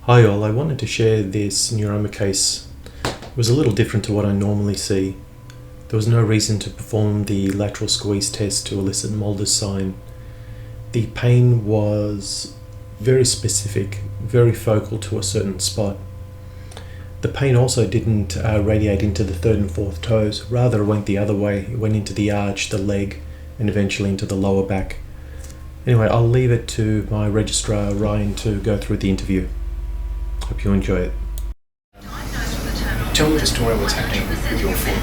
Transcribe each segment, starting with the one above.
Hi all, I wanted to share this Neuroma case. It was a little different to what I normally see. There was no reason to perform the lateral squeeze test to elicit Mulder's sign. The pain was very specific, very focal to a certain spot. The pain also didn't radiate into the third and fourth toes, rather it went the other way. It went into the arch, the leg, and eventually into the lower back. Anyway, I'll leave it to my registrar Ryan to go through the interview. Hope you enjoy it. Tell me the story of what's happening with your foot.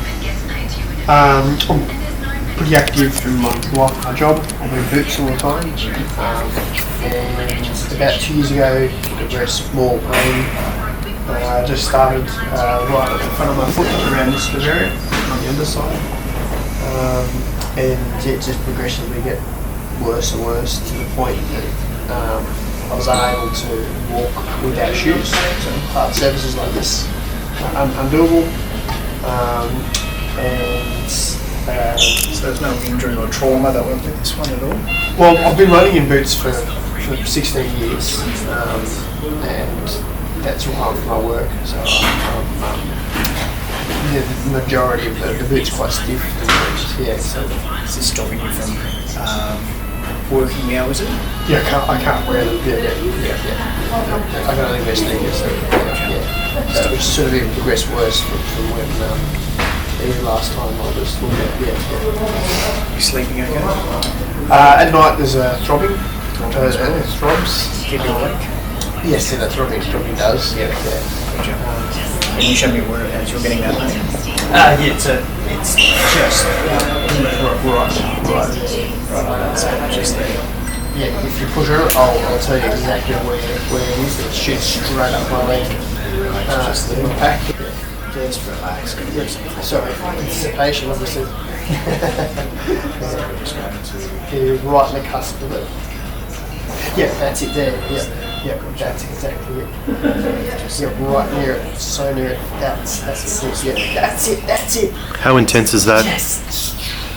I'm pretty active through my job. I wear boots all the time. And about 2 years ago, I got a very small pain. I just started right at the front of my foot, around this area, on the underside. And it just progressively get worse and worse to the point that I was unable to walk without shoes. So hard surfaces like this are undoable. So there's no injury or trauma that went with this one at all? Well, I've been running in boots for 16 years, and that's my work. So the majority of the boot's quite stiff. Yeah, so is this stopping you from working now, is it? Yeah, I can't wear them. Yeah. I can only wear sneakers. So, yeah. So it's sort of even progressed worse from when even last time I was looking at. Yeah. You sleeping okay? At night there's a throbbing. Throbs. Keep you awake? Yes, the throbbing does. Yeah. Gotcha. Can you show me where you're getting that pain? It's just right. So just there. Yeah, if you push it, I'll tell you exactly where it is. It shoots straight up my leg. The impact. Just relax. Sorry, anticipation, obviously. You're right in the cusp of it. Yeah, that's it there. Yeah, that's exactly it. Yeah, right near it, so near it. That's it. Yeah, that's it. How intense is that? Yes,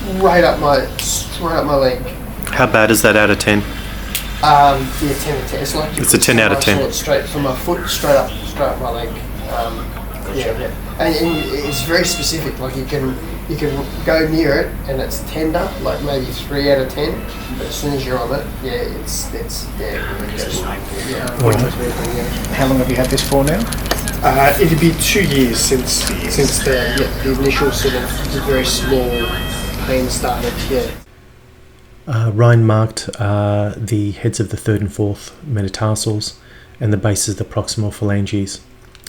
straight up my leg. How bad is that out of 10? Yeah, 10 out of 10. It's like It's a 10 out of 10. Straight from my foot, straight up my leg. Yeah. And it's very specific. Like you can go near it and it's tender, like maybe 3 out of 10. But as soon as you're on it, it's How long have you had this for now? It'd be 2 years since the initial sort of very small pain started. Yeah. Ryan marked the heads of the third and fourth metatarsals and the bases of the proximal phalanges.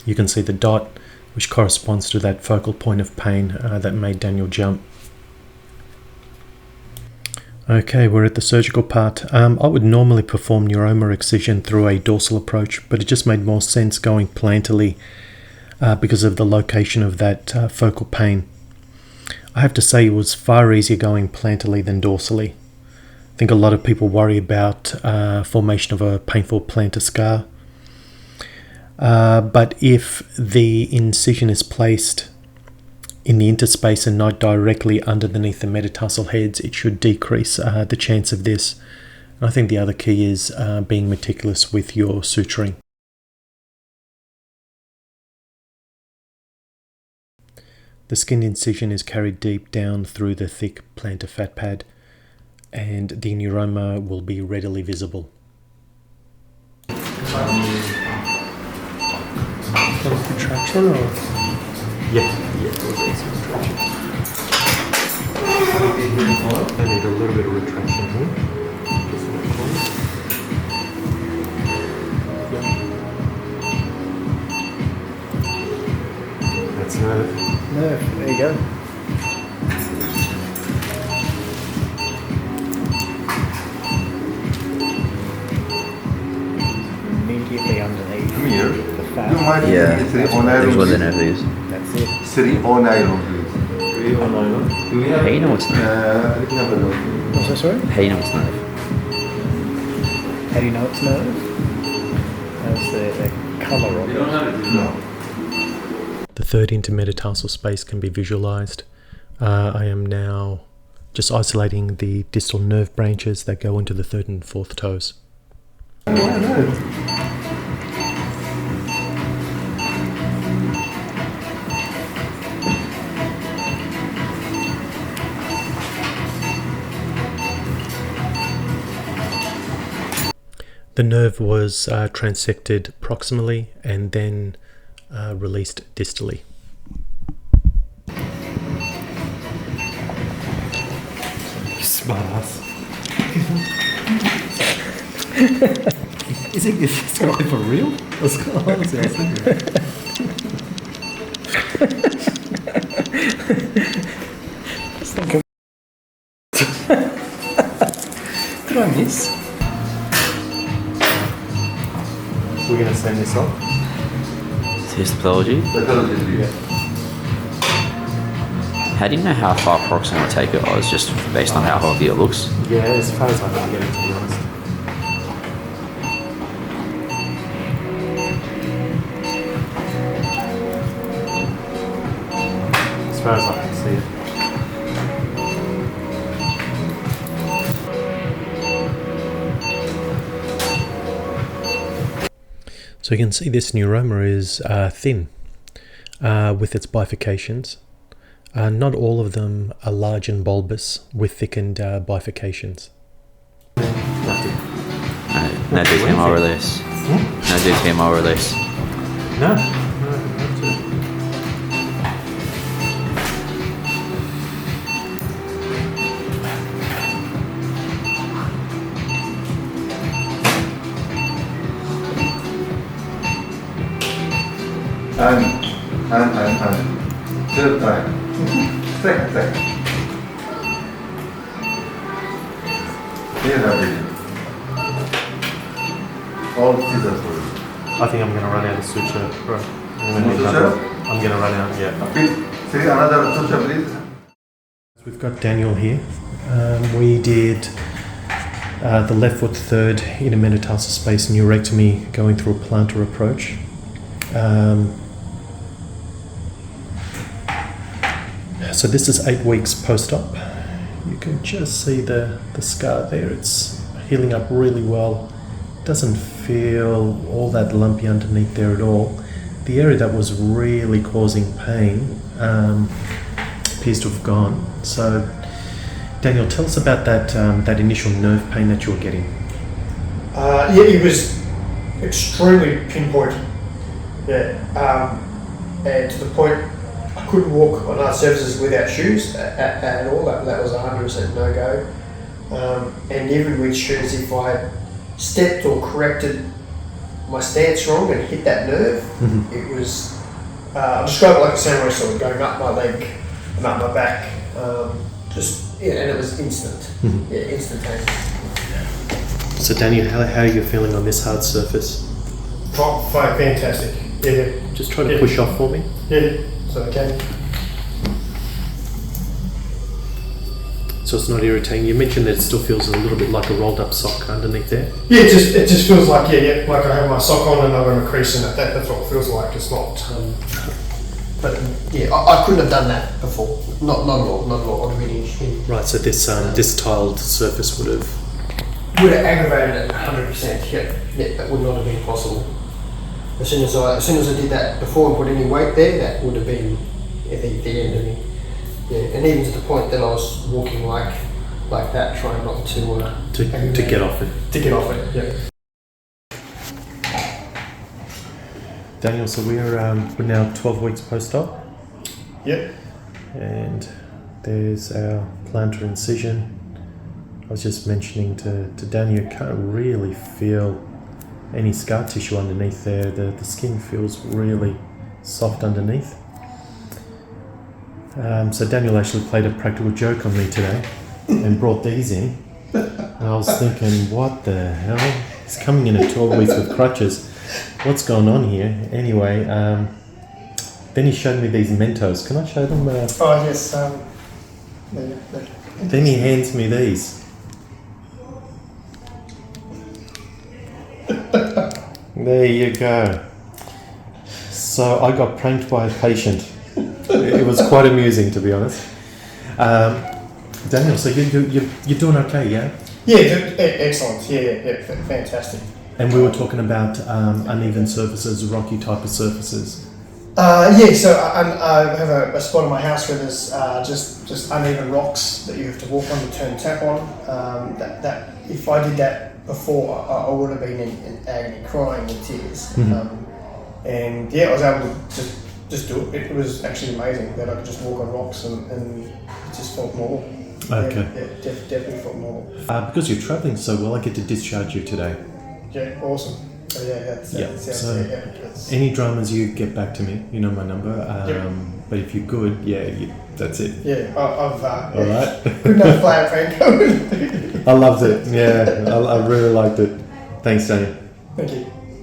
You can see the dot, which corresponds to that focal point of pain that made Daniel jump. Okay, we're at the surgical part. I would normally perform neuroma excision through a dorsal approach, but it just made more sense going plantarly because of the location of that focal pain. I have to say it was far easier going plantarly than dorsally. I think a lot of people worry about formation of a painful plantar scar. But if the incision is placed in the interspace and not directly underneath the metatarsal heads, it should decrease the chance of this. And I think the other key is being meticulous with your suturing. The skin incision is carried deep down through the thick plantar fat pad, and the neuroma will be readily visible. Contraction or? Yeah, retraction. I need a little bit of retraction here. That's nerve. There you go. Immediately underneath Amir, the fat. Yeah, here's what the nerve is. That's it. 3 or nylon, please. 3 or nylon. Do we have? How you know it's nerve? Let me have a look. What's that, sorry? How you know it's nerve? How do you know it's nerve? That's the colour of We it. don't have it. No. The third intermetatarsal space can be visualized. I am now just isolating the distal nerve branches that go into the third and fourth toes. The nerve was transected proximally and then released distally. Smart ass. Is it going for real? What's going on? Did I miss? We're going to send this off. Test pathology. Pathology. How do you know how far proximal to take it? Oh, it's just based on how healthy it looks. Yeah, as far as I can get it, to be honest. As far as I can see it. So you can see this neuroma is thin with its bifurcations. Not all of them are large and bulbous with thickened bifurcations. No DTMR release. No DTMR release. No. And. Third time. Second. Here have it. All scissors for you. I think I'm going to run out of suture. Right. I'm going to run out, yeah. Please, say another suture, please. We've got Daniel here. We did the left foot third intermetatarsal space neurectomy going through a plantar approach. So this is 8 weeks post-op. You can just see the scar there. It's healing up really well. Doesn't feel all that lumpy underneath there at all. The area that was really causing pain appears to have gone. So Daniel, tell us about that initial nerve pain that you were getting. Yeah, it was extremely pinpointed. Yeah, and to the point I couldn't walk on hard surfaces without shoes at all. That was 100% no go. And even with shoes, if I had stepped or corrected my stance wrong and hit that nerve, it was, I describe it like a samurai sword going up my leg and up my back. And it was instant. Yeah, instantaneous. So Daniel, how are you feeling on this hard surface? Fantastic. Yeah. Just try to push off for me. Yeah. So okay. So it's not irritating. You mentioned that it still feels a little bit like a rolled up sock underneath there. Yeah, it just feels like like I have my sock on and I've got a crease in it. That's what it feels like. It's not. But yeah, I couldn't have done that before. Not at all. On really. Right. So this tiled surface would have aggravated it 100%. Yeah, that would not have been possible. As soon as I did that before and put any weight there, that would have been the end of me. Yeah, and even to the point that I was walking like that, trying not to get off it. To get off it, yeah. Daniel, so we're now 12 weeks post-op. Yep. And there's our plantar incision. I was just mentioning to Daniel, you can't really feel any scar tissue underneath there. The skin feels really soft underneath. So Daniel actually played a practical joke on me today and brought these in. And I was thinking, what the hell? He's coming in at 12 weeks with crutches. What's going on here? Anyway, then he showed me these Mentos. Can I show them? Oh yes. Then he hands me these. There you go. So I got pranked by a patient. It was quite amusing, to be honest. Daniel, so you're doing okay, yeah? Yeah, excellent. Yeah, fantastic. And we were talking about uneven surfaces, rocky type of surfaces. So I have a spot in my house where there's just uneven rocks that you have to walk on to turn tap on. That if I did that before I would have been in agony, crying in tears. Mhm. And yeah, I was able to just do it. It was actually amazing that I could just walk on rocks and it just felt normal. Okay. Yeah, definitely felt normal. Because you're travelling so well, I get to discharge you today. Yeah, awesome. So yeah, that sounds so that's, any dramas, you get back to me. You know my number. But if you're good, that's it. yeah, I've All right. good enough player friend. I loved it. Yeah, I really liked it. Thanks, Daniel. Thank you.